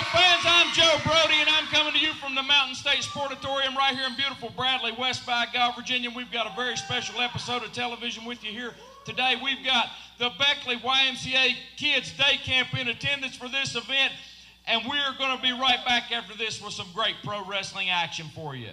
fans, I'm Joe Brody, and I'm coming to you from the Mountain State Sportatorium right here in beautiful Bradley, West by God, Virginia. We've got a very special episode of television with you here today. We've got the Beckley YMCA Kids Day Camp in attendance for this event, and we're going to be right back after this with some great pro wrestling action for you.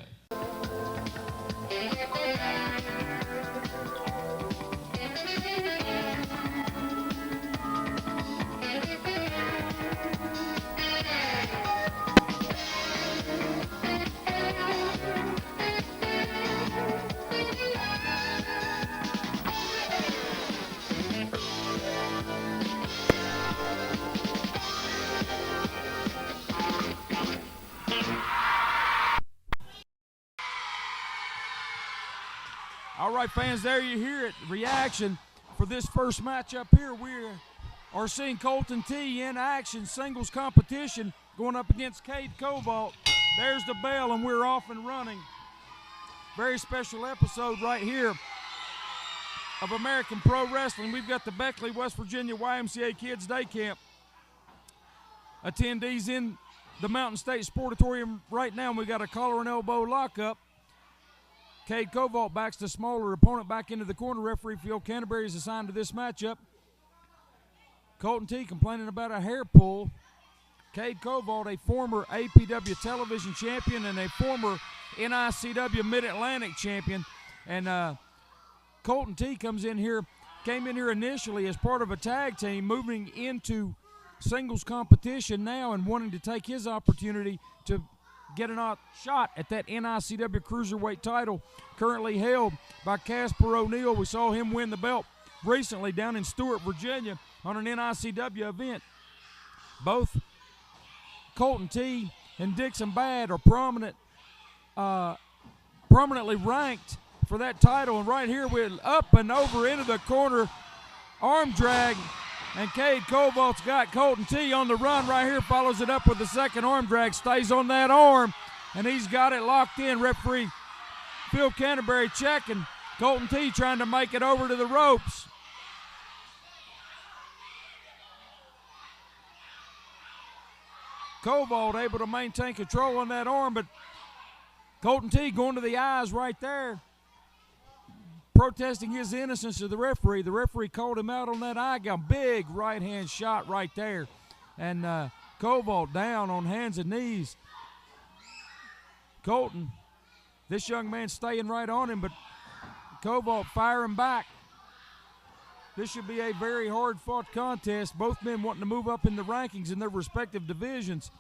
All right, fans, there you hear it. Reaction for this first match up here. We are seeing Colton T in action, singles competition, going up against Cade Cobalt. There's the bell, and we're off and running. Very special episode right here of American Pro Wrestling. We've got the Beckley, West Virginia YMCA Kids Day Camp attendees in the Mountain State Sportatorium right now, and we've got a collar and elbow lockup. Cade Cobalt backs the smaller opponent back into the corner. Referee Phil Canterbury is assigned to this matchup. Colton T complaining about a hair pull. Cade Cobalt, a former APW television champion and a former NICW Mid-Atlantic champion. And Colton T came in here initially as part of a tag team, moving into singles competition now and wanting to take his opportunity to get a shot at that NICW Cruiserweight title currently held by Casper O'Neill. We saw him win the belt recently down in Stewart, Virginia on an NICW event. Both Colton T and Dixon Bad are prominently ranked for that title. And right here we're up and over into the corner, arm drag, and Cade Cobalt's got Colton T on the run right here, follows it up with the second arm drag, stays on that arm, and he's got it locked in. Referee Phil Canterbury checking. Colton T trying to make it over to the ropes. Cobalt able to maintain control on that arm, but Colton T going to the eyes right there, protesting his innocence to the referee. The referee called him out on that eye gouging. Big right-hand shot right there. And Cobalt down on hands and knees. Colton, this young man staying right on him, but Cobalt firing back. This should be a very hard-fought contest. Both men wanting to move up in the rankings in their respective divisions.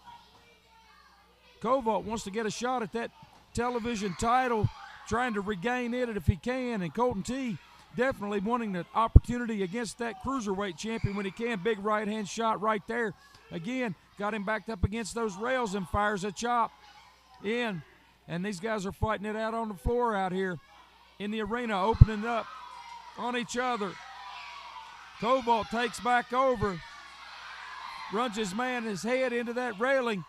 Cobalt wants to get a shot at that television title, trying to regain it if he can, and Colton T definitely wanting the opportunity against that Cruiserweight champion when he can. Big right-hand shot right there. Again, got him backed up against those rails and fires a chop in. And these guys are fighting it out on the floor out here in the arena, opening up on each other. Cobalt takes back over, runs his head into that railing.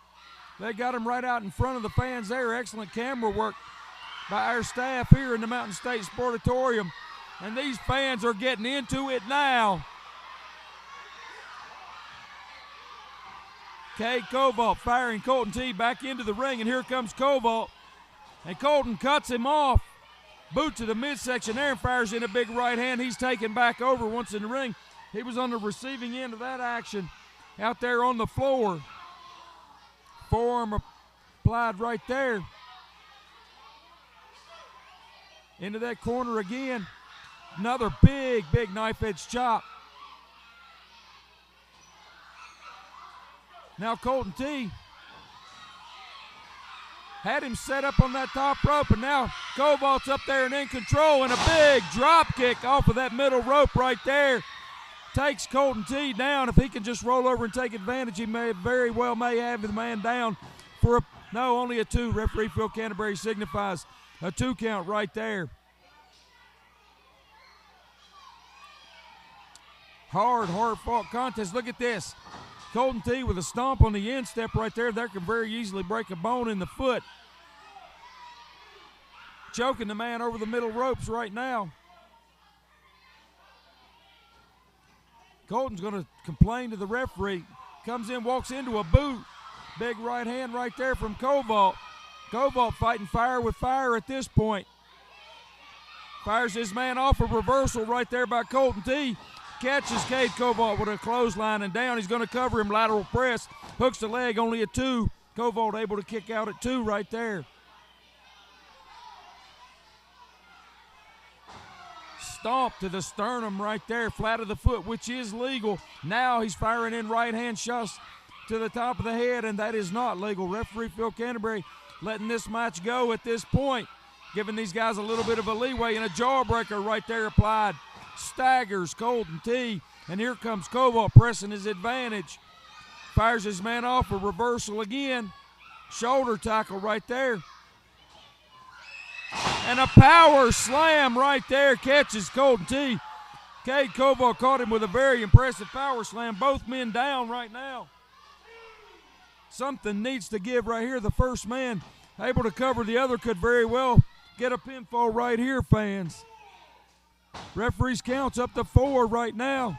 They got him right out in front of the fans there. Excellent camera work by our staff here in the Mountain State Sportatorium. And these fans are getting into it now. Cade Cobalt firing Colton T back into the ring, and here comes Cobalt. And Colton cuts him off. Boot to the midsection there and fires in a big right hand. He's taken back over once in the ring. He was on the receiving end of that action out there on the floor. Forearm applied right there. Into that corner again. Another big knife edge chop. Now Colton T had him set up on that top rope, and now Cobalt's up there and in control, and a big drop kick off of that middle rope right there. Takes Colton T down. If he can just roll over and take advantage, he may have the man down for only a 2. Referee Phil Canterbury signifies a 2 count right there. Hard fought contest. Look at this. Colton T with a stomp on the instep right there. That can very easily break a bone in the foot. Choking the man over the middle ropes right now. Colton's going to complain to the referee. Comes in, walks into a boot. Big right hand right there from Kovac. Kovac fighting fire with fire at this point. Fires his man off a reversal right there by Colton T. Catches Cade Kovac with a clothesline and down. He's going to cover him, lateral press. Hooks the leg, only a 2. Kovac able to kick out at 2 right there. Stomp to the sternum right there, flat of the foot, which is legal. Now he's firing in right hand shots to the top of the head, and that is not legal. Referee Phil Canterbury letting this match go at this point, giving these guys a little bit of a leeway, and a jawbreaker right there applied. Staggers Colton T, and here comes Kovac pressing his advantage. Fires his man off, a reversal again. Shoulder tackle right there. And a power slam right there catches Colton T. Cade Kovac caught him with a very impressive power slam. Both men down right now. Something needs to give right here. The first man able to cover. The other could very well get a pinfall right here, fans. Referee's counts up to 4 right now.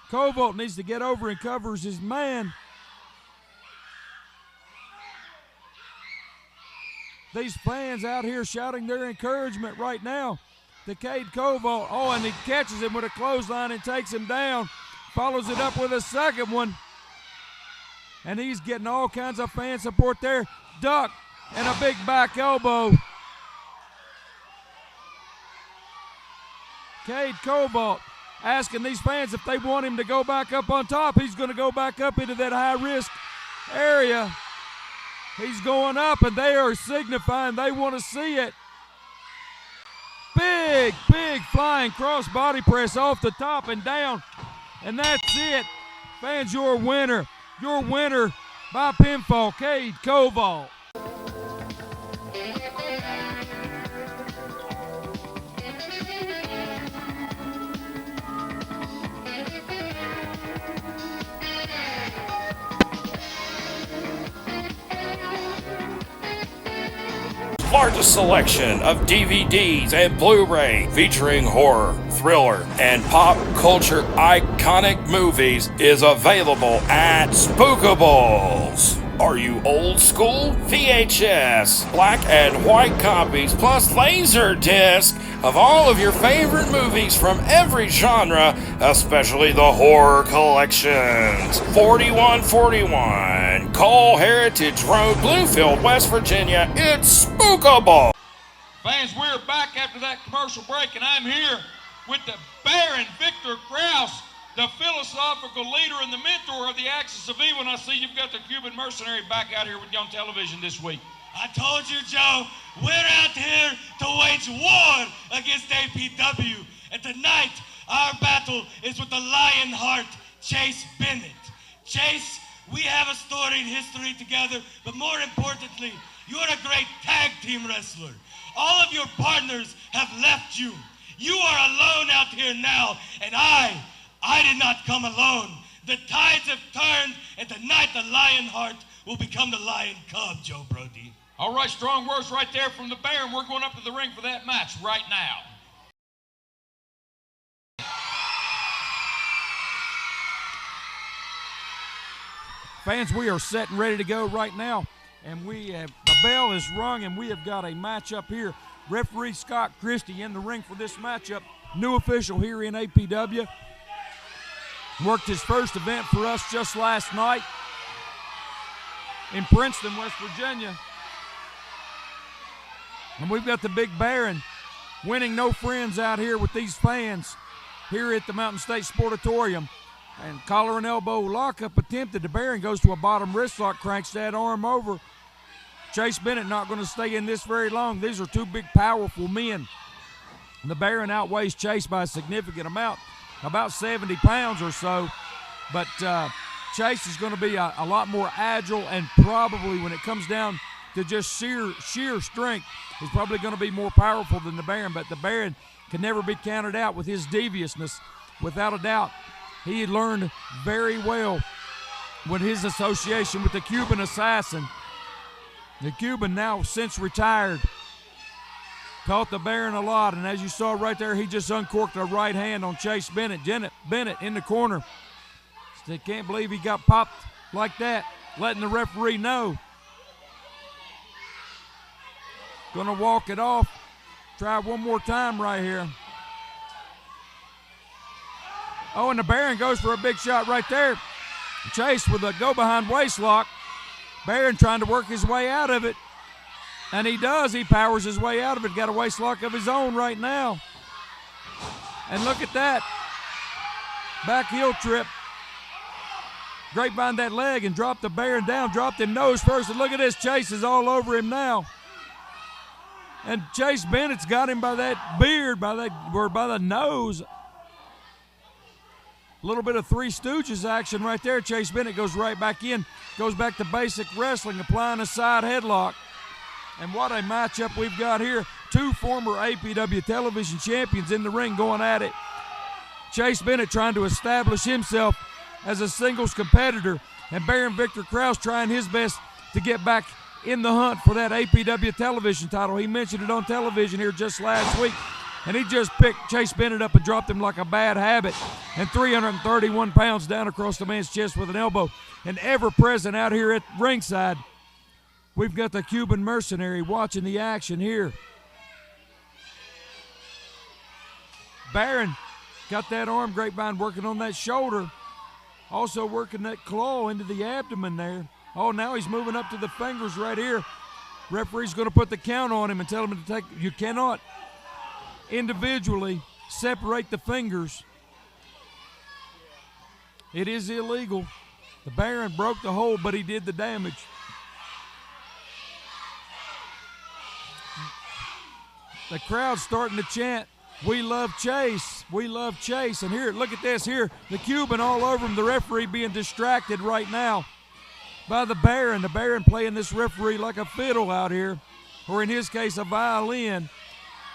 Kovac needs to get over and covers his man. These fans out here shouting their encouragement right now to Cade Kovac. Oh, and he catches him with a clothesline and takes him down. Follows it up with a second one. And he's getting all kinds of fan support there. Duck and a big back elbow. Cade Kovac asking these fans if they want him to go back up on top. He's going to go back up into that high-risk area. He's going up, and they are signifying they want to see it. Big, big flying cross body press off the top and down. And that's it. Fans, your winner. Your winner by pinfall, Cade Kovac. Largest selection of DVDs and Blu-ray featuring horror, thriller, and pop culture iconic movies is available at Spookables. Are you old school? VHS, black and white copies, plus laser disc of all of your favorite movies from every genre, especially the horror collections. 4141 Cole Heritage Road, Bluefield, West Virginia. It's Spookable. Fans, we're back after that commercial break, and I'm here with the Baron Victor Krause, the philosophical leader and the mentor of the Axis of Evil. And I see you've got the Cuban mercenary back out here with you on television this week. I told you, Joe, we're out here to wage war against APW. And tonight, our battle is with the Lionheart, Chase Bennett. Chase, we have a storied history together, but more importantly, you're a great tag team wrestler. All of your partners have left you. You are alone out here now, and I did not come alone. The tides have turned, and tonight the Lionheart will become the Lion Cub, Joe Brody. All right, strong words right there from the Baron. We're going up to the ring for that match right now. Fans, we are set and ready to go right now. And the bell is rung, and we have got a matchup here. Referee Scott Christie in the ring for this matchup. New official here in APW. Worked his first event for us just last night in Princeton, West Virginia. And we've got the Big Baron winning no friends out here with these fans here at the Mountain State Sportatorium. And collar and elbow lockup attempted. The Baron goes to a bottom wrist lock, cranks that arm over. Chase Bennett not going to stay in this very long. These are two big, powerful men. The Baron outweighs Chase by a significant amount, about 70 pounds or so. But Chase is going to be a lot more agile, and probably when it comes down to just sheer strength, he's probably going to be more powerful than the Baron. But the Baron can never be counted out with his deviousness. Without a doubt, he learned very well with his association with the Cuban assassin. The Cuban, now since retired, taught the Baron a lot, and as you saw right there, he just uncorked a right hand on Chase Bennett. Bennett in the corner. They can't believe he got popped like that, letting the referee know. Gonna walk it off. Try one more time right here. Oh, and the Baron goes for a big shot right there. Chase with a go-behind waist lock. Baron trying to work his way out of it. And he does. He powers his way out of it. Got a waist lock of his own right now. And look at that. Back heel trip. Grapevine that leg and dropped the Baron down. Dropped him nose first. And look at this. Chase is all over him now. And Chase Bennett's got him by that beard, by the nose. A little bit of Three Stooges action right there. Chase Bennett goes right back in. Goes back to basic wrestling, applying a side headlock. And what a matchup we've got here. Two former APW television champions in the ring going at it. Chase Bennett trying to establish himself as a singles competitor. And Baron Victor Krause trying his best to get back in the hunt for that APW television title. He mentioned it on television here just last week. And he just picked Chase Bennett up and dropped him like a bad habit. And 331 pounds down across the man's chest with an elbow. And ever present out here at ringside, we've got the Cuban mercenary watching the action here. Baron got that arm grapevine working on that shoulder. Also working that claw into the abdomen there. Oh, now he's moving up to the fingers right here. Referee's going to put the count on him and tell him to take. You cannot individually separate the fingers. It is illegal. The Baron broke the hold, but he did the damage. The crowd's starting to chant, "We love Chase, we love Chase." And here, look at this here. The Cuban all over him. The referee being distracted right now by the Baron. The Baron playing this referee like a fiddle out here, or in his case, a violin.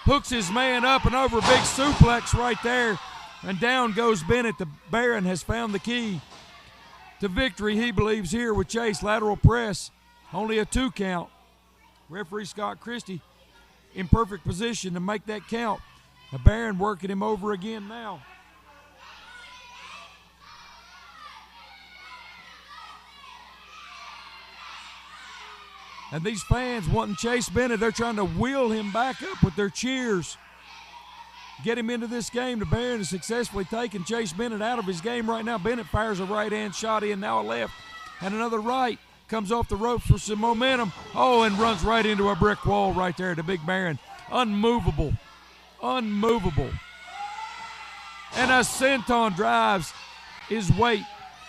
Hooks his man up and over, big suplex right there. And down goes Bennett. The Baron has found the key to victory, he believes, here with Chase. Lateral press, only a 2 count. Referee Scott Christie in perfect position to make that count. The Baron working him over again now. And these fans wanting Chase Bennett, they're trying to wheel him back up with their cheers. Get him into this game. The Baron is successfully taking Chase Bennett out of his game right now. Bennett fires a right-hand shot in, now a left, and another right. Comes off the ropes for some momentum. Oh, and runs right into a brick wall right there, the big Baron. Unmovable. Unmovable. And a senton drives his weight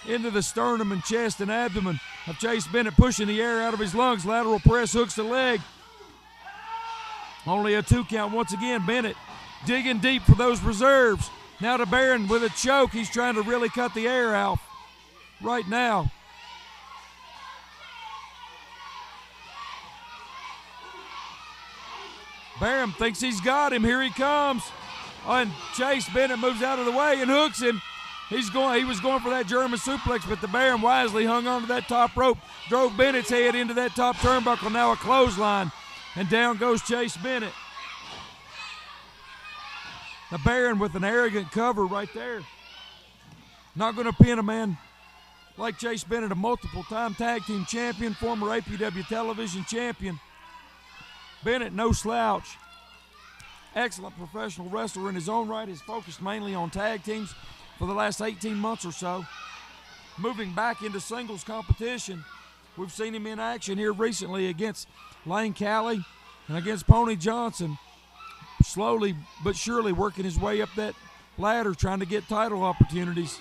into the sternum and chest and abdomen of Chase Bennett, pushing the air out of his lungs. Lateral press, hooks the leg. Only a 2 count once again. Bennett digging deep for those reserves. Now the Baron with a choke. He's trying to really cut the air out right now. Baron thinks he's got him. Here he comes. And Chase Bennett moves out of the way and hooks him. He was going for that German suplex, but the Baron wisely hung onto that top rope, drove Bennett's head into that top turnbuckle, now a clothesline, and down goes Chase Bennett. The Baron with an arrogant cover right there. Not going to pin a man like Chase Bennett, a multiple-time tag team champion, former APW television champion. Bennett, no slouch. Excellent professional wrestler in his own right. He's focused mainly on tag teams for the last 18 months or so. Moving back into singles competition. We've seen him in action here recently against Lane Calley and against Pony Johnson. Slowly but surely working his way up that ladder, trying to get title opportunities.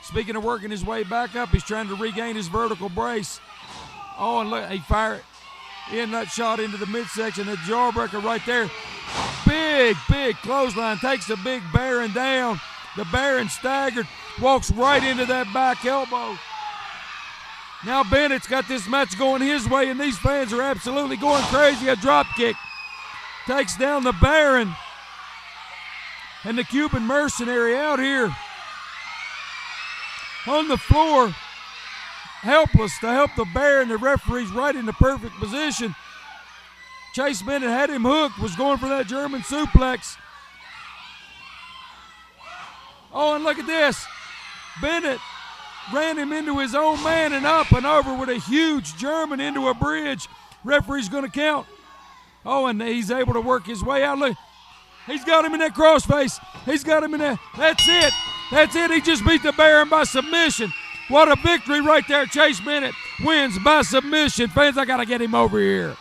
Speaking of working his way back up, he's trying to regain his vertical brace. Oh, and look, he fired in that shot into the midsection, the jawbreaker right there. Big clothesline, takes the big Baron down. The Baron staggered, walks right into that back elbow. Now Bennett's got this match going his way, and these fans are absolutely going crazy. A drop kick takes down the Baron. And the Cuban mercenary out here on the floor, helpless to help the Baron. The referee's right in the perfect position. Chase Bennett had him hooked, was going for that German suplex. Oh, and look at this. Bennett ran him into his own man and up and over with a huge German into a bridge. Referee's going to count. Oh, and he's able to work his way out. Look, he's got him in that crossface. He's got him in that. That's it. That's it. He just beat the Baron by submission. What a victory right there. Chase Bennett wins by submission. Fans, I got to get him over here.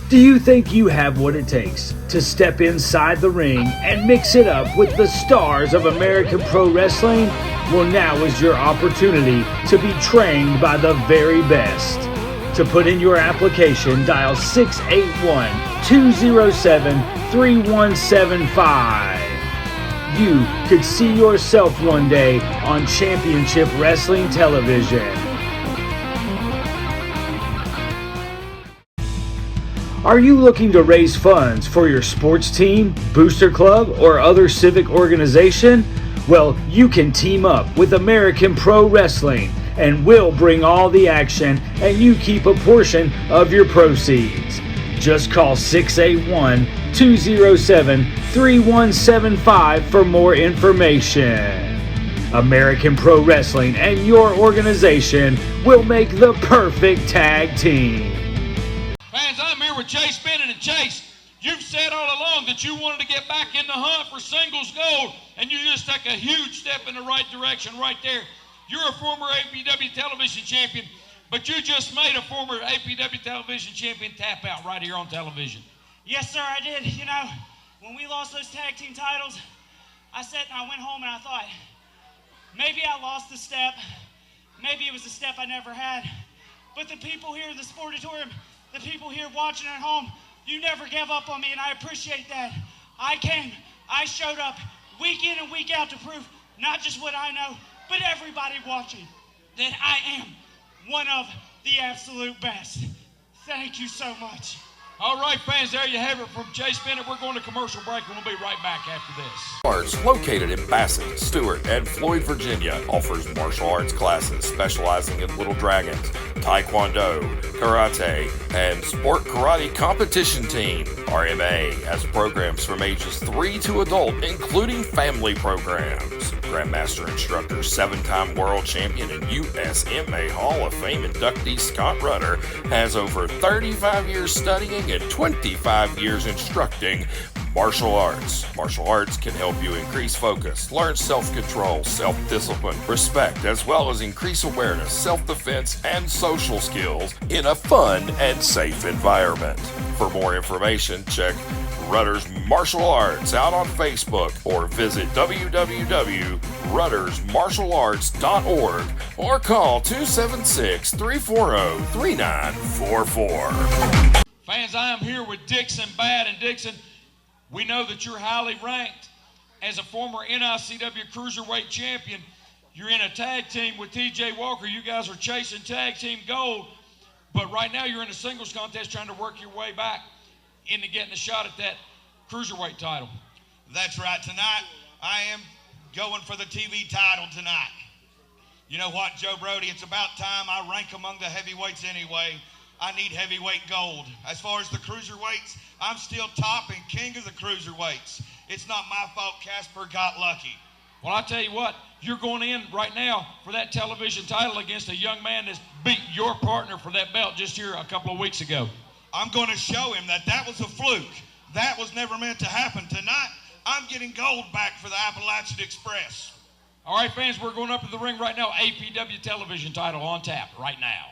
Do you think you have what it takes to step inside the ring and mix it up with the stars of American Pro Wrestling? Well, now is your opportunity to be trained by the very best. To put in your application, dial 681-207-3175. You could see yourself one day on Championship Wrestling Television. Are you looking to raise funds for your sports team, booster club, or other civic organization? Well, you can team up with American Pro Wrestling and we'll bring all the action and you keep a portion of your proceeds. Just call 681-207-3175 for more information. American Pro Wrestling and your organization will make the perfect tag team. Fans, I'm here with Chase Bennett. And Chase, you've said all along that you wanted to get back in the hunt for singles gold, and you just took a huge step in the right direction right there. You're a former APW television champion, but you just made a former APW television champion tap out right here on television. Yes, sir, I did. You know, when we lost those tag team titles, I sat and I went home and I thought, maybe I lost a step. Maybe it was a step I never had. But the people here in the Sportatorium, the people here watching at home, you never gave up on me, and I appreciate that. I came, I showed up week in and week out to prove not just what I know, but everybody watching that I am one of the absolute best. Thank you so much. All right, fans, there you have it from Chase Bennett. We're going to commercial break, and we'll be right back after this. Arts, located in Bassett, Stewart, and Floyd, Virginia, offers martial arts classes specializing in Little Dragons, Taekwondo, Karate, and Sport Karate Competition Team. RMA has programs from ages 3 to adult, including family programs. Grandmaster instructor, 7-time world champion, and USMA Hall of Fame inductee Scott Rutter has over 35 years studying and 25 years instructing martial arts. Martial arts can help you increase focus, learn self-control, self-discipline, respect, as well as increase awareness, self-defense, and social skills in a fun and safe environment. For more information, check Rutter's Martial Arts out on Facebook or visit www.ruttersmartialarts.org or call 276-340-3944. Fans, I am here with Dixon Bad. And Dixon, we know that you're highly ranked as a former NICW Cruiserweight champion. You're in a tag team with TJ Walker. You guys are chasing tag team gold. But right now you're in a singles contest trying to work your way back into getting a shot at that Cruiserweight title. That's right. Tonight, I am going for the TV title tonight. You know what, Joe Brody? It's about time I rank among the heavyweights anyway. I need heavyweight gold. As far as the cruiserweights, I'm still top and king of the cruiserweights. It's not my fault Casper got lucky. Well, I tell you what, you're going in right now for that television title against a young man that's beat your partner for that belt just here a couple of weeks ago. I'm going to show him that that was a fluke. That was never meant to happen. Tonight, I'm getting gold back for the Appalachian Express. All right, fans, we're going up in the ring right now. APW television title on tap right now.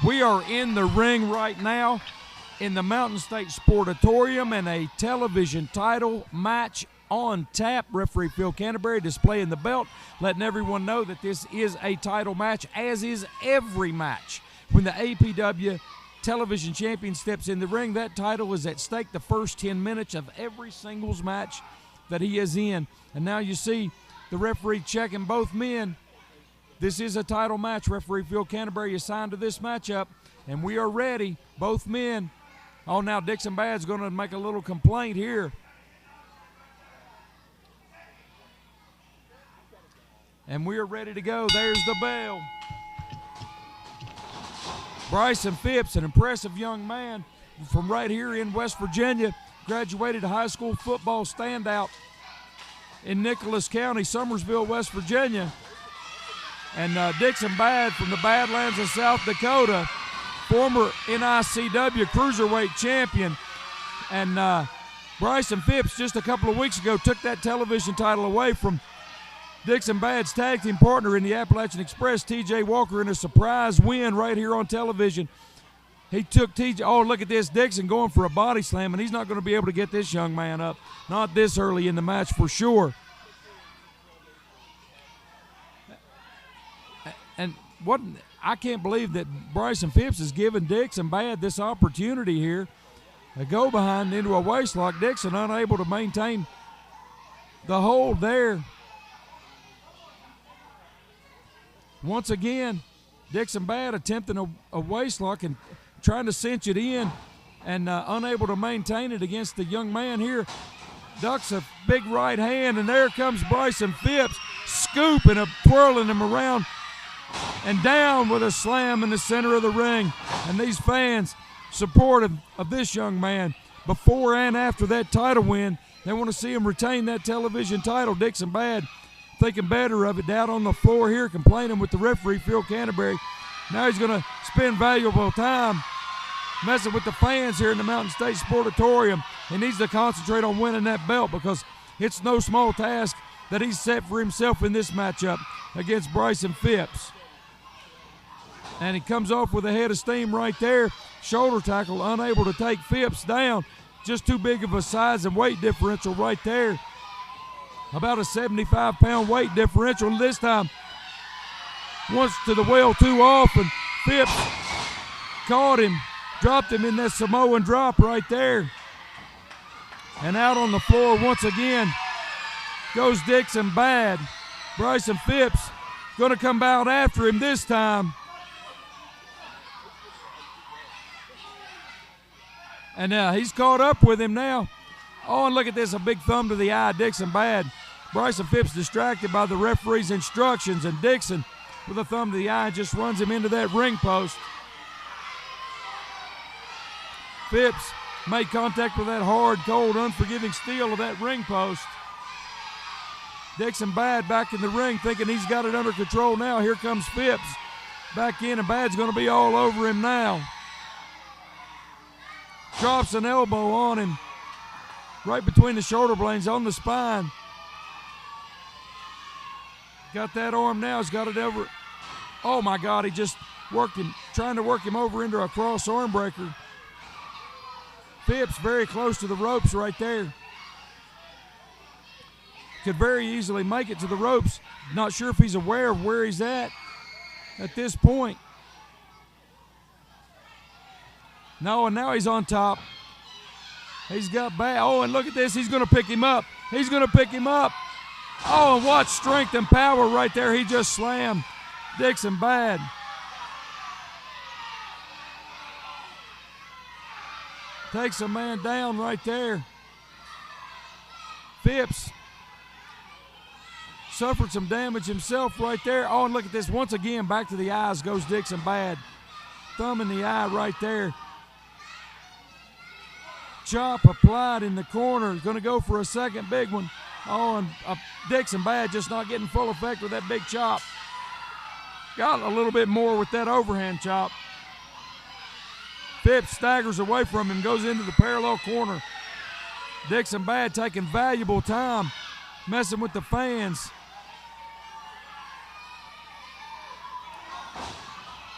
We are in the ring right now in the Mountain State Sportatorium and a television title match on tap. Referee Phil Canterbury displaying the belt, letting everyone know that this is a title match, as is every match. When the APW television champion steps in the ring, that title is at stake the first 10 minutes of every singles match that he is in. And now you see the referee checking both men. This is a title match. Referee Phil Canterbury assigned to this matchup, and we are ready. Both men. Oh, now Dixon Bad's going to make a little complaint here. And we are ready to go. There's the bell. Bryson Phipps, an impressive young man from right here in West Virginia, graduated high school football standout in Nicholas County, Summersville, West Virginia. And Dixon Bad from the Badlands of South Dakota, former NICW Cruiserweight champion. And Bryson Phipps just a couple of weeks ago took that television title away from Dixon Bad's tag team partner in the Appalachian Express, TJ Walker, in a surprise win right here on television. He took TJ, oh, look at this, Dixon going for a body slam, and he's not going to be able to get this young man up. Not this early in the match for sure. And what I can't believe that Bryson Phipps is giving Dixon Bad this opportunity here. A go behind into a waistlock. Dixon unable to maintain the hold there. Once again, Dixon Bad attempting a waistlock and trying to cinch it in and unable to maintain it against the young man here. Ducks a big right hand, and there comes Bryson Phipps, scooping him, twirling him around, and down with a slam in the center of the ring. And these fans supportive of this young man before and after that title win. They want to see him retain that television title. Dixon Bad thinking better of it, down on the floor here, complaining with the referee, Phil Canterbury. Now he's going to spend valuable time messing with the fans here in the Mountain State Sportatorium. He needs to concentrate on winning that belt because it's no small task that he's set for himself in this matchup against Bryson Phipps. And he comes off with a head of steam right there. Shoulder tackle, unable to take Phipps down. Just too big of a size and weight differential right there. About a 75-pound weight differential. And this time, once to the well too often, Phipps caught him, dropped him in that Samoan drop right there. And out on the floor once again goes Dixon Bad. Bryson Phipps going to come out after him this time. And he's caught up with him now. Oh, and look at this, a big thumb to the eye, Dixon Bad. Bryson Phipps distracted by the referee's instructions, and Dixon with a thumb to the eye just runs him into that ring post. Phipps made contact with that hard, cold, unforgiving steel of that ring post. Dixon Bad back in the ring thinking he's got it under control now. Here comes Phipps back in, and Bad's going to be all over him now. Drops an elbow on him right between the shoulder blades on the spine. Got that arm now. He's got it over. Oh, my God. He just worked him, trying to work him over into a cross arm breaker. Phipps very close to the ropes right there. Could very easily make it to the ropes. Not sure if he's aware of where he's at this point. No, and now he's on top. He's got back. Oh, and look at this. He's going to pick him up. He's going to pick him up. Oh, and what strength and power right there. He just slammed Dixon Bad. Takes a man down right there. Phipps suffered some damage himself right there. Oh, and look at this. Once again, back to the eyes goes Dixon Bad. Thumb in the eye right there. Chop applied in the corner. Going to go for a second big one. Oh, and Dixon Bad just not getting full effect with that big chop. Got a little bit more with that overhand chop. Phipps staggers away from him, goes into the parallel corner. Dixon Bad taking valuable time, messing with the fans.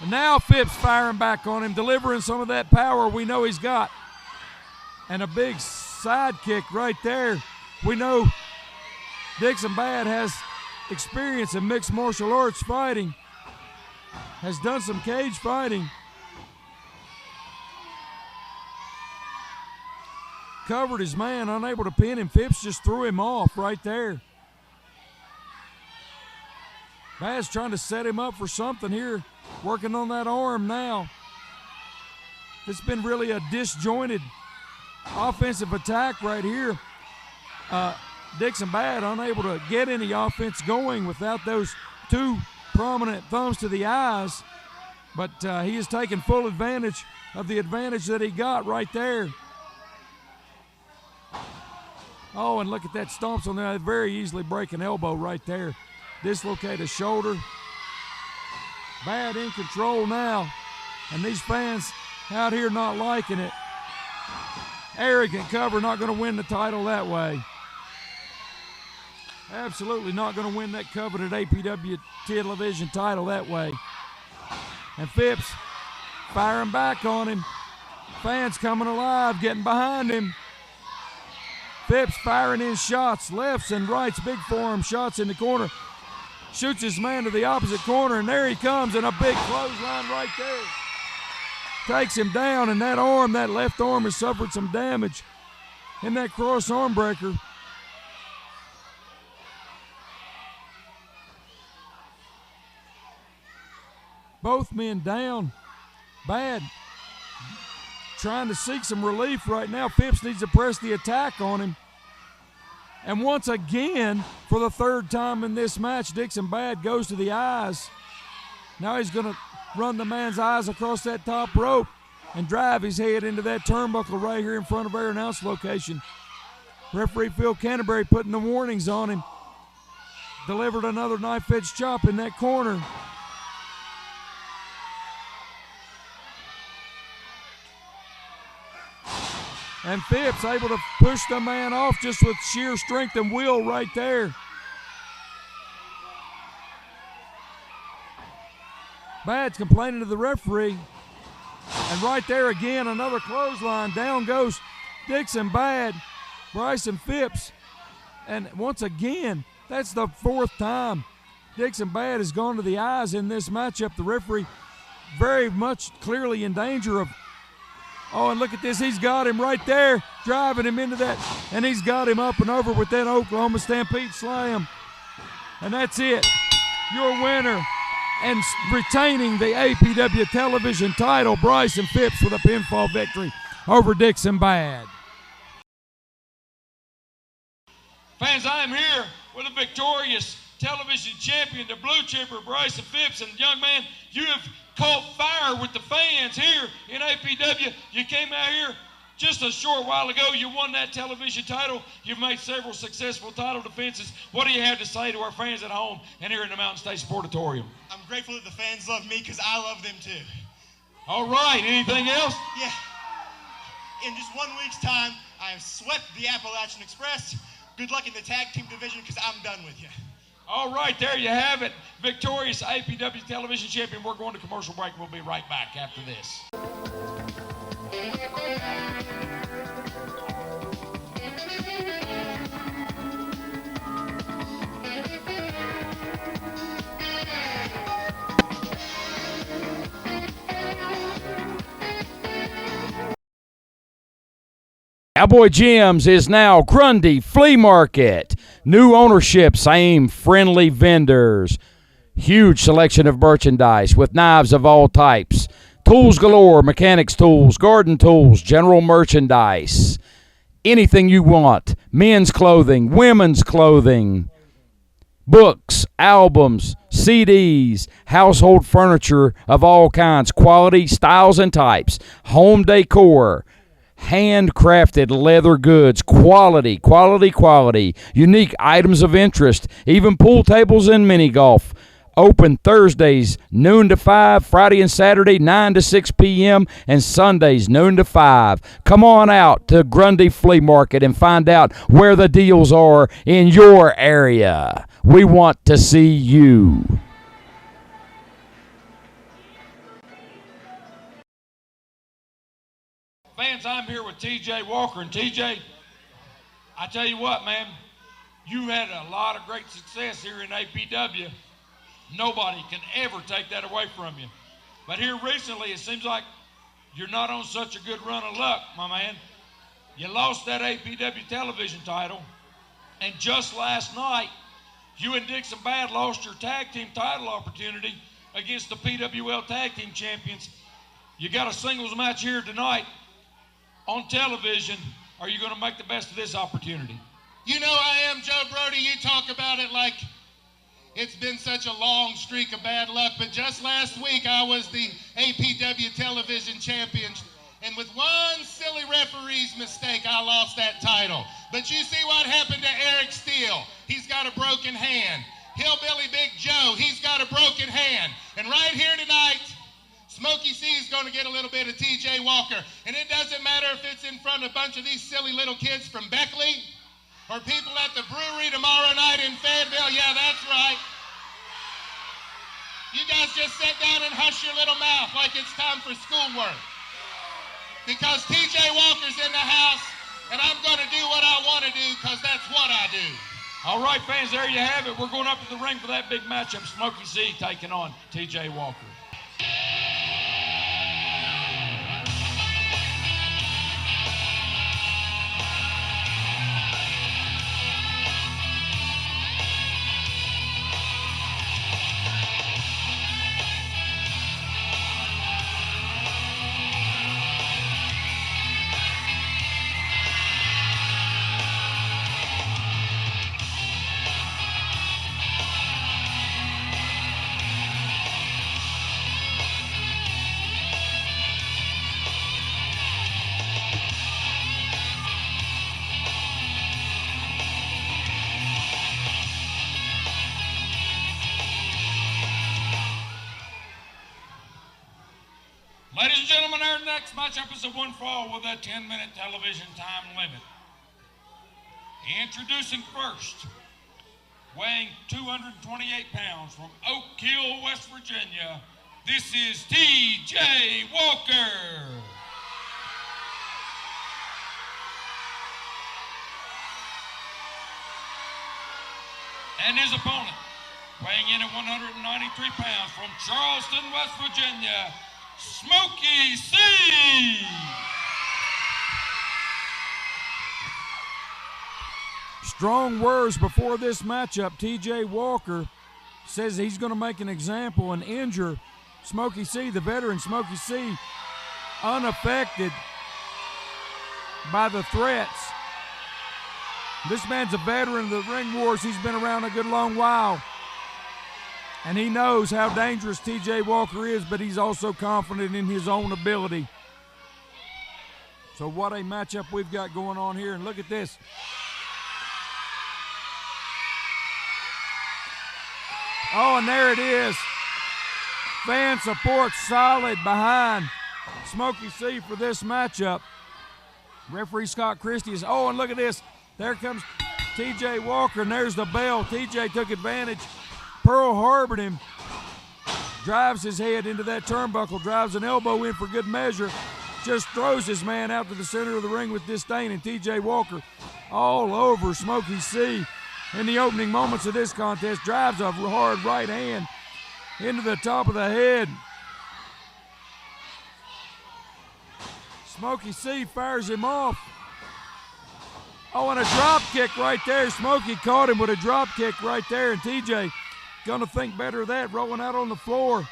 And now Phipps firing back on him, delivering some of that power we know he's got. And a big side kick right there. We know Dixon Bad has experience in mixed martial arts fighting, has done some cage fighting. Covered his man, unable to pin him. Phipps just threw him off right there. Bad's trying to set him up for something here, working on that arm now. It's been really a disjointed offensive attack right here. Dixon Bad unable to get any offense going without those two prominent thumbs to the eyes. But he has taken full advantage of the advantage that he got right there. Oh, and look at that stomps on there. Very easily break an elbow right there. Dislocate a shoulder. Bad in control now. And these fans out here not liking it. Arrogant cover, not going to win the title that way. Absolutely not going to win that coveted APW television title that way. And Phipps firing back on him. Fans coming alive, getting behind him. Phipps firing in shots, lefts and rights, big forearm shots in the corner. Shoots his man to the opposite corner, and there he comes, and a big clothesline right there. Takes him down, and that arm, that left arm, has suffered some damage in that cross arm breaker. Both men down. Bad. Trying to seek some relief right now. Phipps needs to press the attack on him. And once again, for the third time in this match, Dixon Bad goes to the eyes. Now he's going to run the man's eyes across that top rope and drive his head into that turnbuckle right here in front of our announce location. Referee Phil Canterbury putting the warnings on him. Delivered another knife-edge chop in that corner. And Phipps able to push the man off just with sheer strength and will right there. Bad's complaining to the referee. And right there again, another clothesline. Down goes Dixon Bad, Bryson Phipps. And once again, that's the fourth time Dixon Bad has gone to the eyes in this matchup. The referee very much clearly in danger of. Oh, and look at this. He's got him right there, driving him into that. And he's got him up and over with that Oklahoma Stampede Slam. And that's it. Your winner and retaining the APW television title, Bryson Phipps, with a pinfall victory over Dixon Bad. Fans, I am here with a victorious television champion, the blue chipper, Bryson Phipps. And young man, you have caught fire with the fans here in APW. You came out here just a short while ago. You won that television title. You've made several successful title defenses. What do you have to say to our fans at home and here in the Mountain State Sportatorium? I'm grateful that the fans love me because I love them too. All right, anything else? Yeah. In just 1 week's time, I have swept the Appalachian Express. Good luck in the tag team division because I'm done with you. All right, there you have it. Victorious APW television champion. We're going to commercial break. We'll be right back after this. Cowboy Jim's is now Grundy Flea Market. New ownership, same friendly vendors. Huge selection of merchandise with knives of all types. Tools galore, mechanics tools, garden tools, general merchandise. Anything you want. Men's clothing, women's clothing. Books, albums, CDs, household furniture of all kinds. Quality, styles, and types. Home decor. Handcrafted leather goods, quality, unique items of interest, even pool tables and mini golf. Open Thursdays, noon to 5, Friday and Saturday, 9 to 6 p.m., and Sundays, noon to 5. Come on out to Grundy Flea Market and find out where the deals are in your area. We want to see you. Fans, I'm here with TJ Walker. And TJ, I tell you what, man, you had a lot of great success here in APW. Nobody can ever take that away from you. But here recently, it seems like you're not on such a good run of luck, my man. You lost that APW television title. And just last night, you and Dixon Bad lost your tag team title opportunity against the PWL tag team champions. You got a singles match here tonight on television. Are you going to make the best of this opportunity? You know I am, Joe Brody. You talk about it like it's been such a long streak of bad luck, but just last week I was the APW television champion, and with one silly referee's mistake, I lost that title. But you see what happened to Eric Steele. He's got a broken hand. Hillbilly Big Joe, he's got a broken hand. And right here tonight, Smokey C is going to get a little bit of TJ Walker. And it doesn't matter if it's in front of a bunch of these silly little kids from Beckley or people at the brewery tomorrow night in Fayetteville. Yeah, that's right. You guys just sit down and hush your little mouth like it's time for schoolwork. Because TJ Walker's in the house, and I'm going to do what I want to do because that's what I do. All right, fans, there you have it. We're going up to the ring for that big matchup. Smokey C taking on TJ Walker. Ladies and gentlemen, our next matchup is a one-fall with a 10-minute television time limit. Introducing first, weighing 228 pounds from Oak Hill, West Virginia, this is TJ Walker. And his opponent, weighing in at 193 pounds from Charleston, West Virginia, Smokey C. Strong words before this matchup. TJ Walker says he's going to make an example and injure Smokey C, the veteran Smokey C, unaffected by the threats. This man's a veteran of the ring wars. He's been around a good long while. And he knows how dangerous TJ Walker is, but he's also confident in his own ability. So what a matchup we've got going on here. And look at this. Oh, and there it is. Fan support solid behind Smokey C for this matchup. Referee Scott Christie is, oh, and look at this. There comes TJ Walker, and there's the bell. TJ took advantage. Pearl Harbored him, drives his head into that turnbuckle, drives an elbow in for good measure, just throws his man out to the center of the ring with disdain, and TJ Walker all over Smokey C in the opening moments of this contest, drives a hard right hand into the top of the head. Smokey C fires him off. Oh, and a drop kick right there. Smokey caught him with a drop kick right there, and TJ gonna think better of that, rolling out on the floor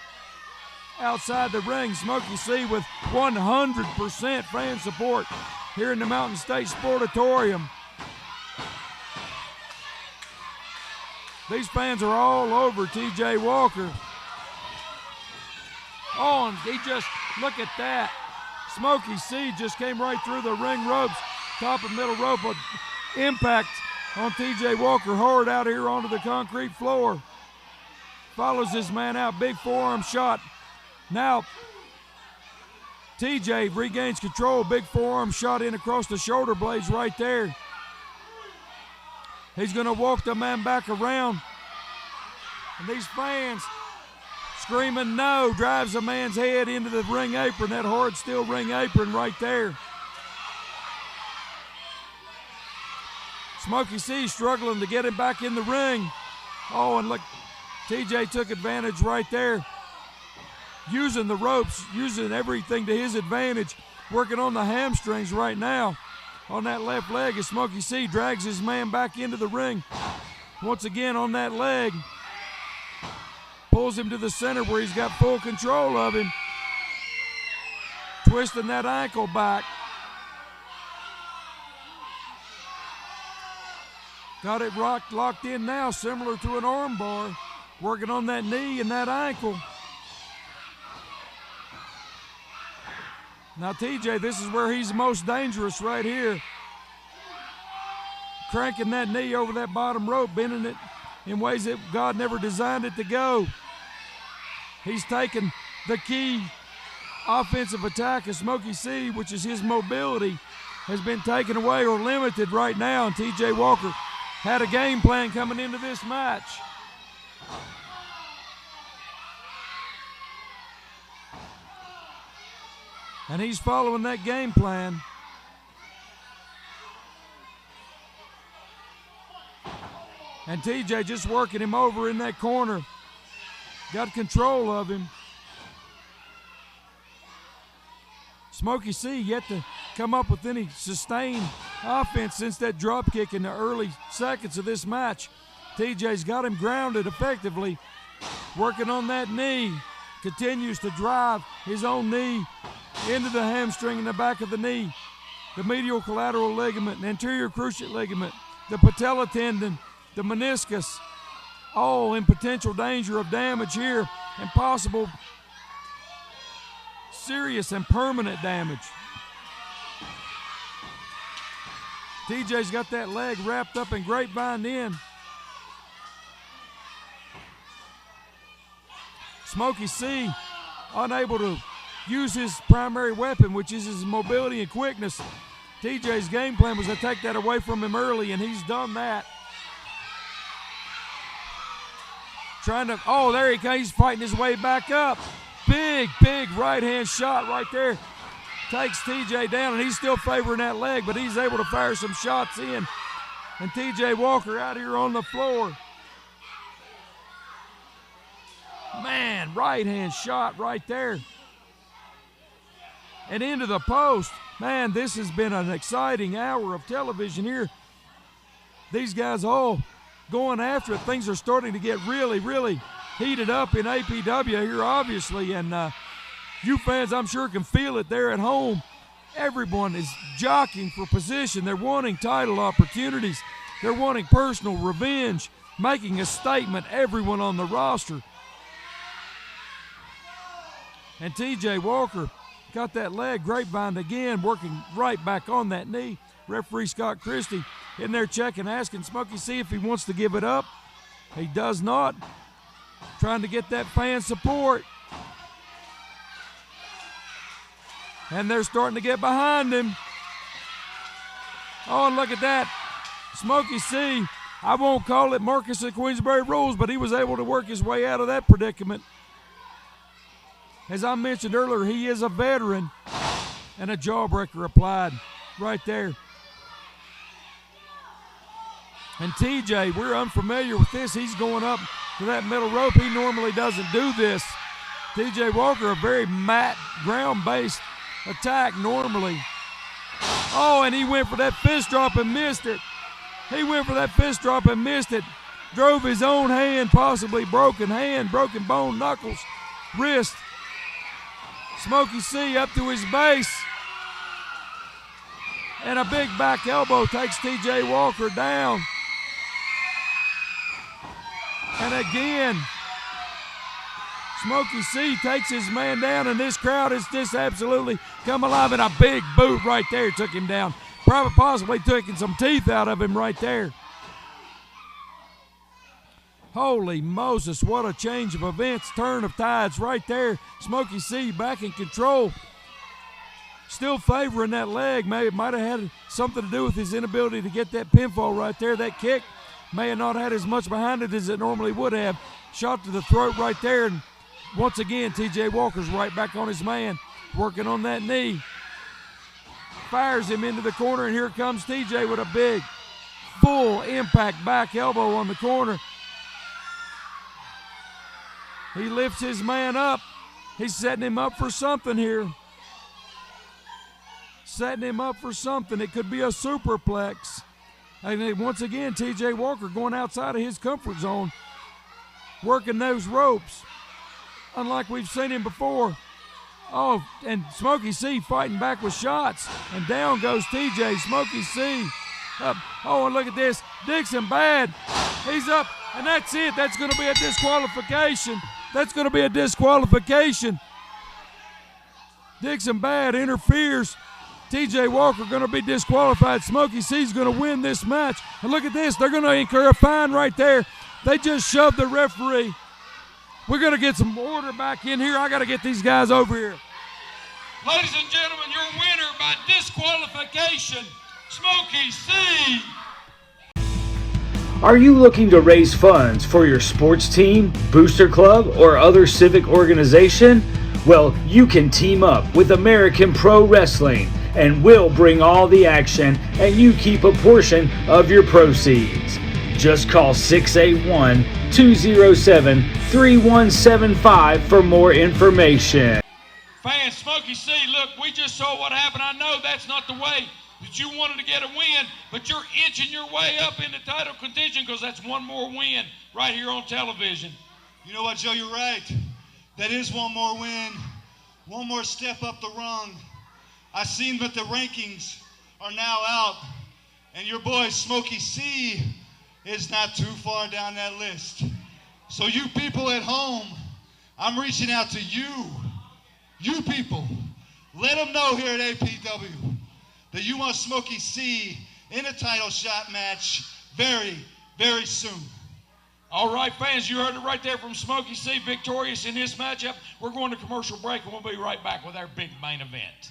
outside the ring. Smokey C with 100% fan support here in the Mountain State Sportatorium. These fans are all over TJ Walker. Oh, and he just, look at that. Smokey C just came right through the ring ropes, top and middle rope, but impact on TJ Walker hard out here onto the concrete floor. Follows his man out, big forearm shot. Now, TJ regains control, big forearm shot in across the shoulder blades right there. He's gonna walk the man back around. And these fans screaming no, drives the man's head into the ring apron, that hard steel ring apron right there. Smokey C struggling to get him back in the ring. Oh, and look, TJ took advantage right there. Using the ropes, using everything to his advantage, working on the hamstrings right now on that left leg as Smokey C drags his man back into the ring. Once again on that leg. Pulls him to the center where he's got full control of him. Twisting that ankle back. Got it locked in now, similar to an arm bar. Working on that knee and that ankle. Now, TJ, this is where he's most dangerous right here. Cranking that knee over that bottom rope, bending it in ways that God never designed it to go. He's taken the key offensive attack of Smokey C, which is his mobility, has been taken away or limited right now, and TJ Walker had a game plan coming into this match. And he's following that game plan. And TJ just working him over in that corner. Got control of him. Smokey C yet to come up with any sustained offense since that drop kick in the early seconds of this match. TJ's got him grounded effectively. Working on that knee. Continues to drive his own knee into the hamstring in the back of the knee. The medial collateral ligament, the anterior cruciate ligament, the patella tendon, the meniscus, all in potential danger of damage here and possible serious and permanent damage. TJ's got that leg wrapped up and grapevine in. Smokey C unable to use his primary weapon, which is his mobility and quickness. TJ's game plan was to take that away from him early, and he's done that. Trying to, oh, there he goes. He's fighting his way back up. Big right-hand shot right there. Takes TJ down, and he's still favoring that leg, but he's able to fire some shots in. And TJ Walker out here on the floor. Man, right-hand shot right there. And into the post. Man, this has been an exciting hour of television here. These guys all going after it. Things are starting to get really heated up in APW here, obviously. And you fans, I'm sure, can feel it there at home. Everyone is jockeying for position. They're wanting title opportunities. They're wanting personal revenge, making a statement, everyone on the roster. And TJ Walker got that leg grapevine again, working right back on that knee. Referee Scott Christie in there checking, asking Smokey C if he wants to give it up. He does not. Trying to get that fan support. And they're starting to get behind him. Oh, and look at that. Smokey C, I won't call it Marcus of Queensbury rules, but he was able to work his way out of that predicament. As I mentioned earlier, he is a veteran, and a jawbreaker applied right there. And TJ, we're unfamiliar with this. He's going up to that middle rope. He normally doesn't do this. TJ Walker, a very matte, ground-based attack normally. Oh, and he went for that fist drop and missed it. He went for that fist drop and missed it. Drove his own hand, possibly broken hand, broken bone, knuckles, wrist. Smokey C up to his base. And a big back elbow takes TJ Walker down. And again, Smokey C takes his man down, and this crowd has just absolutely come alive. And a big boot right there took him down. Probably possibly taking some teeth out of him right there. Holy Moses, what a change of events, turn of tides right there. Smokey C back in control. Still favoring that leg. Maybe it might have had something to do with his inability to get that pinfall right there. That kick may have not had as much behind it as it normally would have. Shot to the throat right there. And once again, TJ Walker's right back on his man, working on that knee. Fires him into the corner, and here comes TJ with a big, full impact back elbow on the corner. He lifts his man up. He's setting him up for something here. Setting him up for something. It could be a superplex. And once again, TJ Walker going outside of his comfort zone, working those ropes, unlike we've seen him before. Oh, and Smokey C fighting back with shots. And down goes TJ. Smokey C up. Oh, and look at this. Dixon bad. He's up, and that's it. That's going to be a disqualification. That's going to be a disqualification. Dixon bad interferes. TJ Walker going to be disqualified. Smokey C's going to win this match. And look at this. They're going to incur a fine right there. They just shoved the referee. We're going to get some order back in here. I got to get these guys over here. Ladies and gentlemen, your winner by disqualification, Smokey C. Are you looking to raise funds for your sports team, booster club, or other civic organization? Well, you can team up with American Pro Wrestling, and we'll bring all the action, and you keep a portion of your proceeds. Just call 681-207-3175 for more information. Fans, Smokey C, look, we just saw what happened. I know that's not the way that you wanted to get a win, but you're inching your way up in the title contention because that's one more win right here on television. You know what, Joe, you're right. That is one more win, one more step up the rung. I seen that the rankings are now out, and your boy Smokey C is not too far down that list. So you people at home, I'm reaching out to you. You people, let them know here at APW that you want Smokey C in a title shot match very, very soon. All right, fans, you heard it right there from Smokey C, victorious in this matchup. We're going to commercial break, and we'll be right back with our big main event.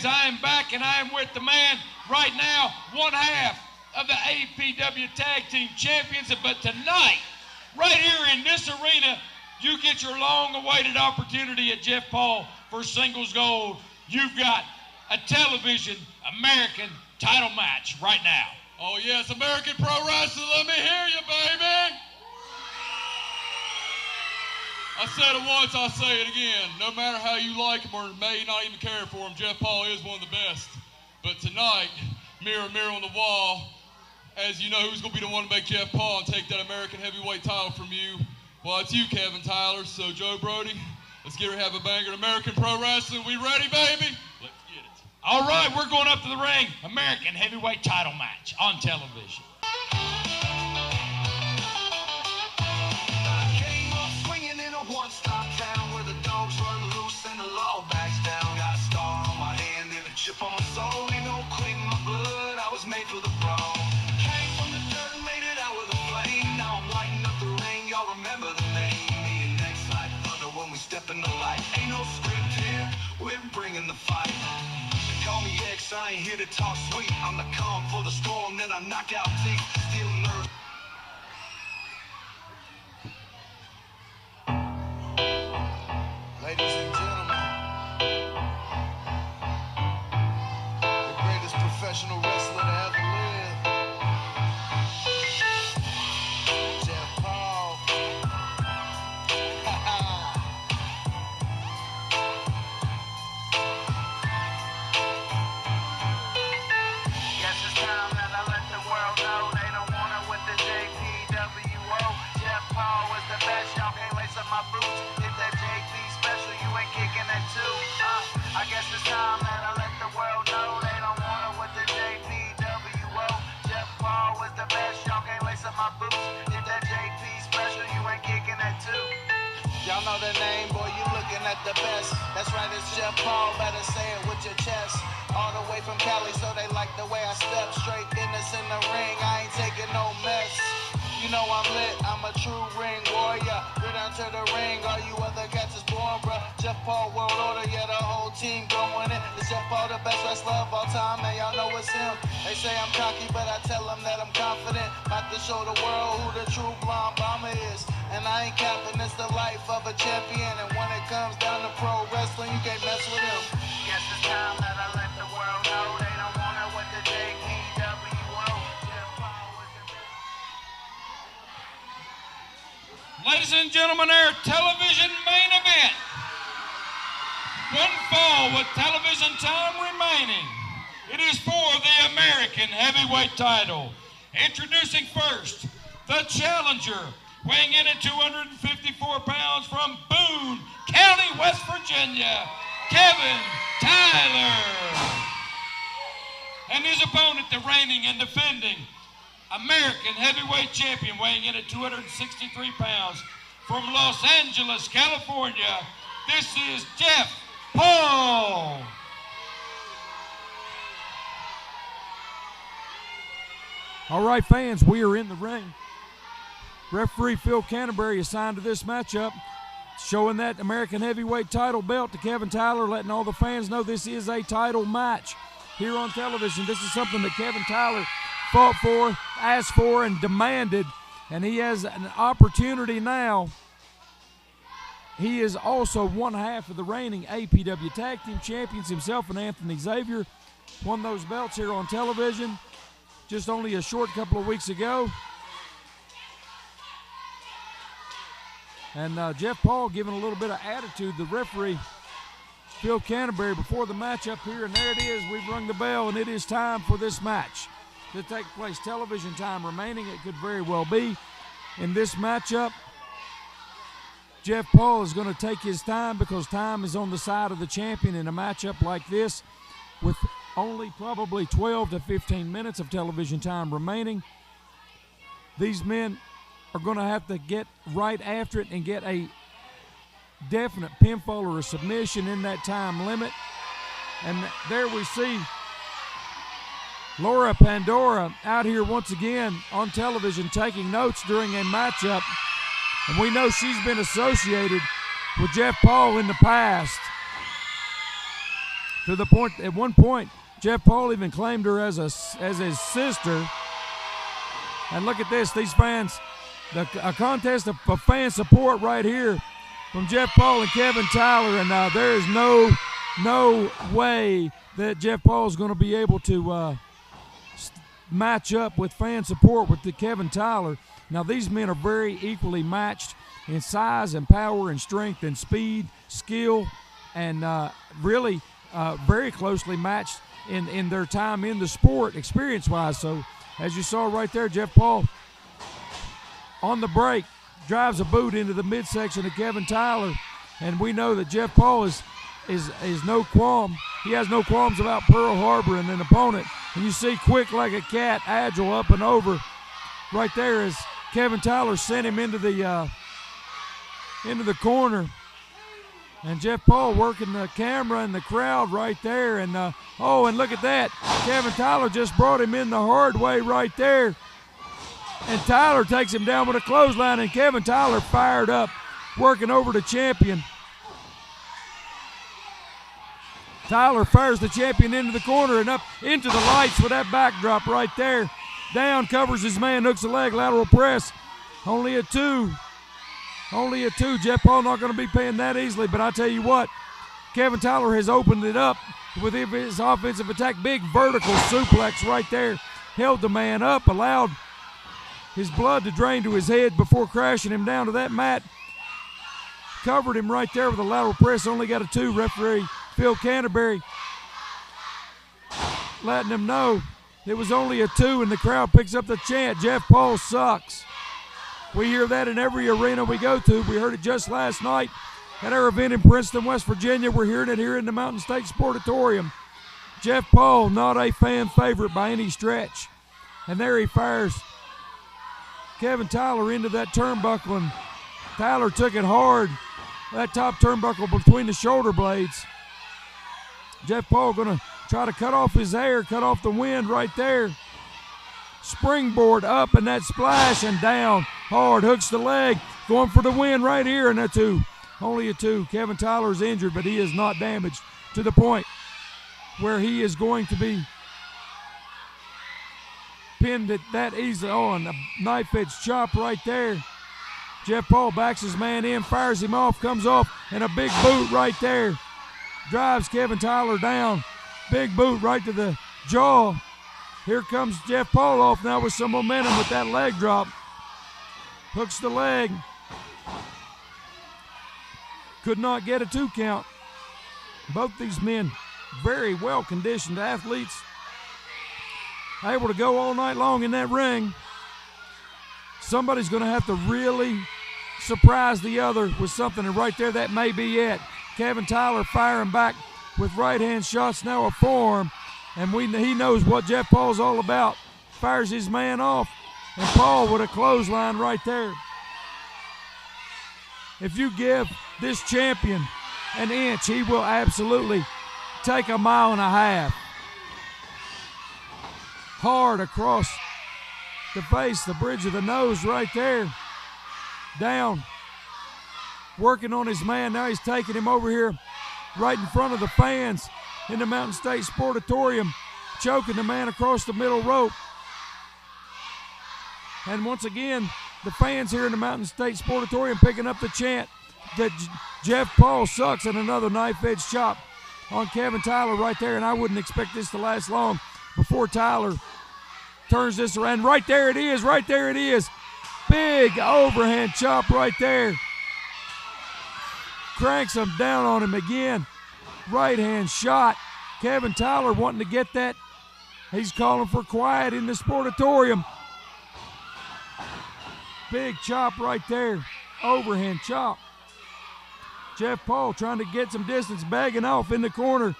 I am back, and I am with the man right now, one half of the APW Tag Team Champions. But tonight, right here in this arena, you get your long-awaited opportunity at Jeff Paul for singles gold. You've got a television American title match right now. Oh, yes, American Pro Wrestling, let me hear you, baby. I said it once, I'll say it again. No matter how you like him or may not even care for him, Jeff Paul is one of the best. But tonight, mirror, mirror on the wall, as you know, who's going to be the one to make Jeff Paul and take that American heavyweight title from you? Well, it's you, Kevin Tyler. So, Joe Brody, let's get her have a banger. American Pro Wrestling, we ready, baby? Let's get it. All right, we're going up to the ring. American heavyweight title match on television. One-stop town where the dogs run loose and the law backs down. Got a star on my hand and a chip on my soul. Ain't no queen in my blood, I was made for the throne. Came from the dirt and made it out with a flame. Now I'm lighting up the ring, y'all remember the name. Me and next like thunder when we step in the light. Ain't no script here, we're bringing the fight. They call me X, I ain't here to talk sweet. I'm the calm for the storm, then I knock out teeth. Still nervous. Ladies and gentlemen, the greatest professional wrestler to ever my boots. If that JP special, you ain't kicking that too. Y'all know the name, boy, you looking at the best. That's right, it's Jeff Paul, better say it with your chest. All the way from Cali, so they like the way I step. Straight business in the ring, I ain't taking no mess. You know I'm lit, I'm a true ring warrior. Get down to the ring, all you other cats is born, bruh. Jeff Paul, world order, yeah, the whole team going in. It's Jeff Paul, the best wrestler of all time, and y'all know it's him. They say I'm cocky, but I tell them that I'm confident. About to show the world who the true blonde bomber is. And I ain't capping, it's the life of a champion. And when it comes down to pro wrestling, you can't mess with him. Guess it's time that I let the world know they don't want it with the JPWO. Jeff Paul was the best. Ladies and gentlemen, our television main event. One fall with television time remaining. It is for the American heavyweight title. Introducing first, the challenger, weighing in at 254 pounds from Boone County, West Virginia, Kevin Tyler. And his opponent, the reigning and defending American heavyweight champion, weighing in at 263 pounds from Los Angeles, California. This is Jeff Paul. All right, fans, we are in the ring. Referee Phil Canterbury assigned to this matchup, showing that American heavyweight title belt to Kevin Tyler, letting all the fans know this is a title match here on television. This is something that Kevin Tyler fought for, asked for, and demanded, and he has an opportunity now. He is also one half of the reigning APW Tag Team Champions. Himself and Anthony Xavier won those belts here on television just only a short couple of weeks ago. And Jeff Paul giving a little bit of attitude to the referee, Phil Canterbury, before the matchup here. And there it is. We've rung the bell, and it is time for this match to take place. Television time remaining. It could very well be in this matchup. Jeff Paul is going to take his time because time is on the side of the champion in a matchup like this with only probably 12 to 15 minutes of television time remaining. These men are going to have to get right after it and get a definite pinfall or a submission in that time limit. And there we see Laura Pandora out here once again on television taking notes during a matchup. And we know she's been associated with Jeff Paul in the past, to the point, at one point, Jeff Paul even claimed her as his sister. And look at this, these fans, a contest of fan support right here from Jeff Paul and Kevin Tyler. And there is no way that Jeff Paul is going to be able to match up with fan support with the Kevin Tyler. Now, these men are very equally matched in size and power and strength and speed, skill, and really very closely matched in their time in the sport, experience-wise. So, as you saw right there, Jeff Paul on the break drives a boot into the midsection of Kevin Tyler, and we know that Jeff Paul is no qualm. He has no qualms about Pearl Harbor and an opponent. And you see, quick like a cat, agile up and over. Right there as Kevin Tyler sent him into the corner. And Jeff Paul working the camera and the crowd right there. And, and look at that. Kevin Tyler just brought him in the hard way right there. And Tyler takes him down with a clothesline, and Kevin Tyler fired up, working over the champion. Tyler fires the champion into the corner and up into the lights with that backdrop right there. Down, covers his man, hooks a leg, lateral press. Only a two. Jeff Paul not going to be paying that easily, but I tell you what, Kevin Tyler has opened it up with his offensive attack. Big vertical suplex right there. Held the man up, allowed his blood to drain to his head before crashing him down to that mat. Covered him right there with a lateral press. Only got a two. Referee Phil Canterbury letting him know it was only a two, and the crowd picks up the chant, Jeff Paul sucks. We hear that in every arena we go to. We heard it just last night at our event in Princeton, West Virginia. We're hearing it here in the Mountain State Sportatorium. Jeff Paul, not a fan favorite by any stretch. And there he fires Kevin Tyler into that turnbuckle, and Tyler took it hard. That top turnbuckle between the shoulder blades. Jeff Paul going to try to cut off his hair, cut off the wind right there. Springboard up, and that splash, and down hard. Hooks the leg, going for the win right here, and a 2. Only a 2. Kevin Tyler is injured, but he is not damaged to the point where he is going to be pinned it that easily. Oh, and a knife edge chop right there. Jeff Paul backs his man in, fires him off, comes off, and a big boot right there. Drives Kevin Tyler down. Big boot right to the jaw. Here comes Jeff Paul off now with some momentum with that leg drop. Hooks the leg. Could not get a 2 count. Both these men very well conditioned athletes. Able to go all night long in that ring. Somebody's going to have to really surprise the other with something, and right there, that may be it. Kevin Tyler firing back with right-hand shots, now a forearm, and he knows what Jeff Paul's all about. Fires his man off, and Paul with a clothesline right there. If you give this champion an inch, he will absolutely take a mile and a half. Hard across the face, the bridge of the nose right there. Down. Working on his man. Now he's taking him over here right in front of the fans in the Mountain State Sportatorium. Choking the man across the middle rope. And once again, the fans here in the Mountain State Sportatorium picking up the chant that Jeff Paul sucks, and another knife edge chop on Kevin Tyler right there. And I wouldn't expect this to last long before Tyler turns this around. Right there it is, right there it is. Big overhand chop right there. Cranks him down on him again. Right hand shot. Kevin Tyler wanting to get that. He's calling for quiet in the Sportatorium. Big chop right there. Overhand chop. Jeff Paul trying to get some distance, bagging off in the corner.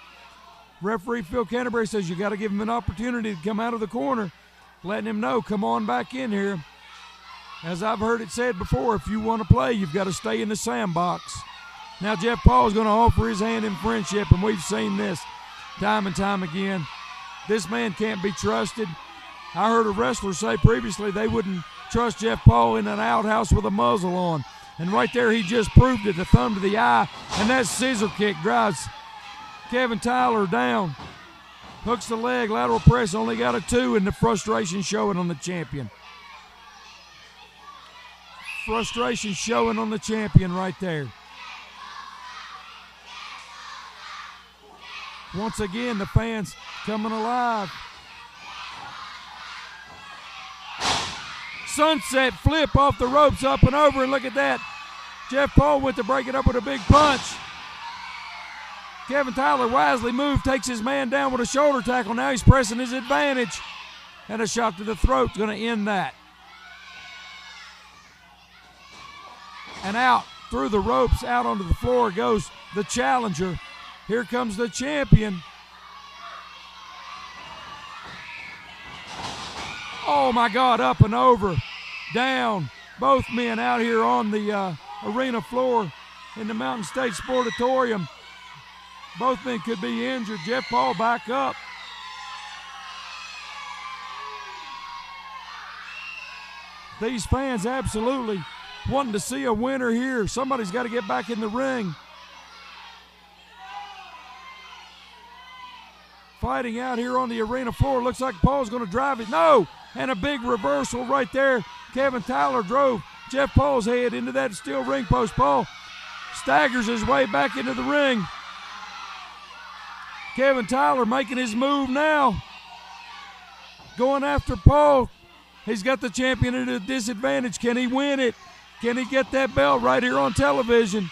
Referee Phil Canterbury says you got to give him an opportunity to come out of the corner, letting him know, come on back in here. As I've heard it said before, if you want to play, you've got to stay in the sandbox. Now Jeff Paul is going to offer his hand in friendship, and we've seen this time and time again. This man can't be trusted. I heard a wrestler say previously they wouldn't trust Jeff Paul in an outhouse with a muzzle on. And right there he just proved it, the thumb to the eye, and that scissor kick drives Kevin Tyler down. Hooks the leg, lateral press, only got a 2, and the frustration showing on the champion. Frustration showing on the champion right there. Once again, the fans coming alive. Sunset flip off the ropes, up and over, and look at that. Jeff Paul went to break it up with a big punch. Kevin Tyler wisely moved, takes his man down with a shoulder tackle. Now he's pressing his advantage. And a shot to the throat is going to end that. And out through the ropes, out onto the floor goes the challenger. Here comes the champion. Oh my God, up and over, down. Both men out here on the arena floor in the Mountain State Sportatorium. Both men could be injured. Jeff Paul back up. These fans absolutely wanting to see a winner here. Somebody's got to get back in the ring. Fighting out here on the arena floor. Looks like Paul's going to drive it. No! And a big reversal right there. Kevin Tyler drove Jeff Paul's head into that steel ring post. Paul staggers his way back into the ring. Kevin Tyler making his move now. Going after Paul. He's got the champion at a disadvantage. Can he win it? Can he get that belt right here on television?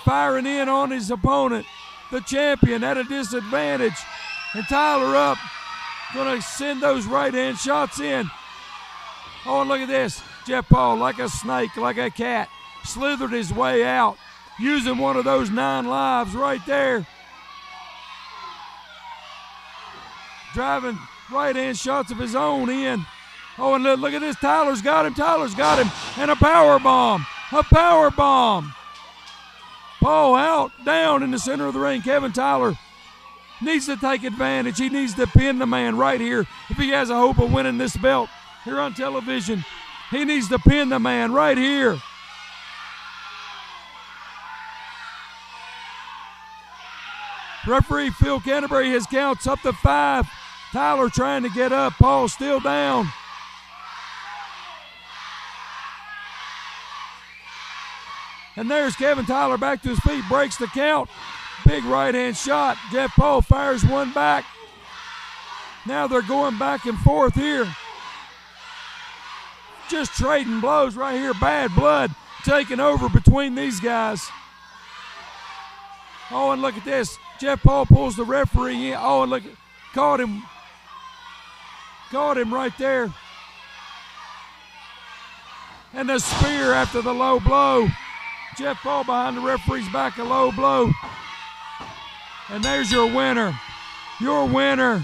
Firing in on his opponent. The champion at a disadvantage. And Tyler up. Going to send those right-hand shots in. Oh, and look at this. Jeff Paul, like a snake, like a cat, slithered his way out, using one of those 9 lives right there. Driving right-hand shots of his own in. Oh, and look at this. Tyler's got him. And a power bomb. Paul out, down in the center of the ring. Kevin Tyler needs to take advantage. He needs to pin the man right here. If he has a hope of winning this belt here on television, he needs to pin the man right here. Referee Phil Canterbury has counts up to 5. Tyler trying to get up. Paul still down. And there's Kevin Tyler back to his feet, breaks the count. Big right-hand shot. Jeff Paul fires one back. Now they're going back and forth here. Just trading blows right here. Bad blood taking over between these guys. Oh, and look at this. Jeff Paul pulls the referee in. Oh, and look, caught him right there. And the spear after the low blow. Jeff Paul behind the referee's back, a low blow. And there's your winner. Your winner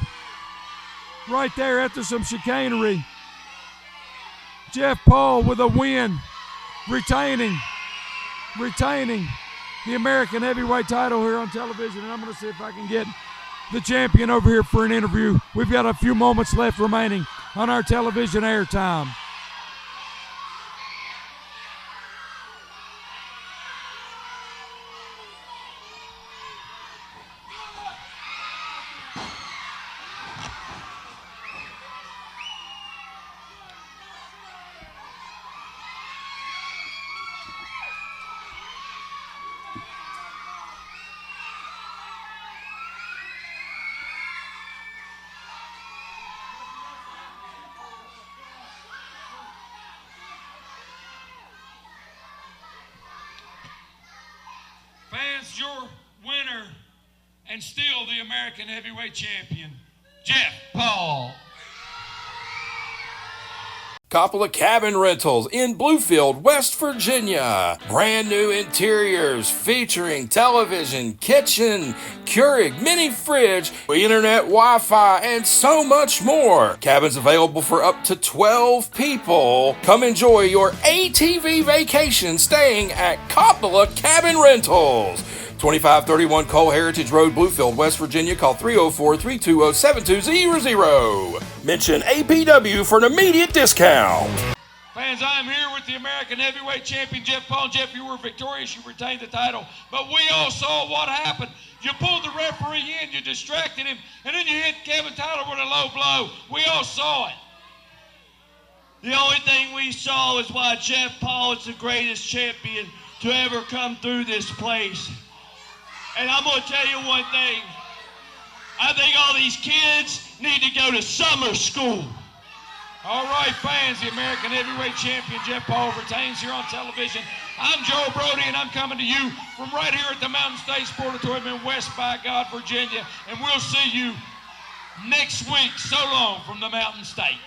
right there after some chicanery. Jeff Paul with a win, retaining the American heavyweight title here on television. And I'm going to see if I can get the champion over here for an interview. We've got a few moments left remaining on our television airtime. Fans, your winner and still the American heavyweight champion, Jeff Paul. Coppola Cabin Rentals in Bluefield, West Virginia. Brand new interiors featuring television, kitchen, Keurig, mini fridge, internet, Wi-Fi, and so much more. Cabins available for up to 12 people. Come enjoy your ATV vacation staying at Coppola Cabin Rentals. 2531 Cole Heritage Road, Bluefield, West Virginia. Call 304-320-7200. Mention APW for an immediate discount. Fans, I'm here with the American heavyweight champion, Jeff Paul. Jeff, you were victorious. You retained the title. But we all saw what happened. You pulled the referee in, you distracted him, and then you hit Kevin Tyler with a low blow. We all saw it. The only thing we saw is why Jeff Paul is the greatest champion to ever come through this place. And I'm going to tell you one thing. I think all these kids need to go to summer school. All right, fans, the American heavyweight champion, Jeff Paul, retains here on television. I'm Joe Brody, and I'm coming to you from right here at the Mountain State Sportatorium in West by God, Virginia. And we'll see you next week. So long from the Mountain State.